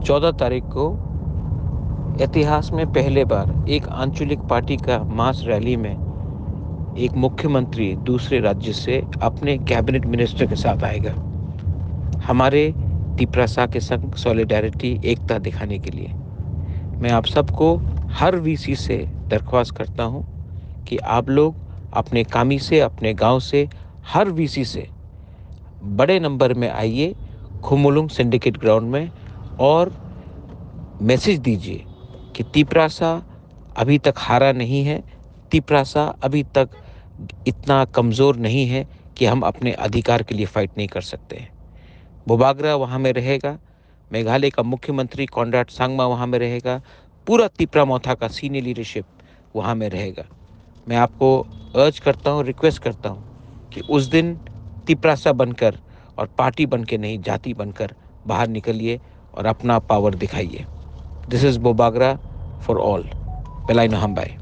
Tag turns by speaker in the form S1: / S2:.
S1: 14 तारीख को इतिहास में पहले बार एक आंचलिक पार्टी का मास रैली में एक मुख्यमंत्री दूसरे राज्य से अपने कैबिनेट मिनिस्टर के साथ आएगा, हमारे तिपरासा के संग सॉलिडारिटी, एकता दिखाने के लिए। मैं आप सबको, हर वीसी से दरख्वास्त करता हूं कि आप लोग अपने कामी से, अपने गांव से, हर वीसी से बड़े नंबर में आइए खुमुलुंग सिंडिकेट ग्राउंड में और मैसेज दीजिए कि तिपरासा अभी तक हारा नहीं है, तिपरासा अभी तक इतना कमज़ोर नहीं है कि हम अपने अधिकार के लिए फाइट नहीं कर सकते हैं। बोबाग्रा वहाँ में रहेगा, मेघालय का मुख्यमंत्री कॉनराड सांगमा वहाँ में रहेगा, पूरा तिपरा मोथा का सीनियर लीडरशिप वहाँ में रहेगा। मैं आपको अर्ज करता हूँ, रिक्वेस्ट करता हूँ कि उस दिन तिपरासा बनकर और पार्टी बन के नहीं, जाति बनकर बाहर निकलिए और अपना पावर दिखाइए। दिस इज़ बोबाग्रा फॉर ऑल। पेलाइनो हमबाई।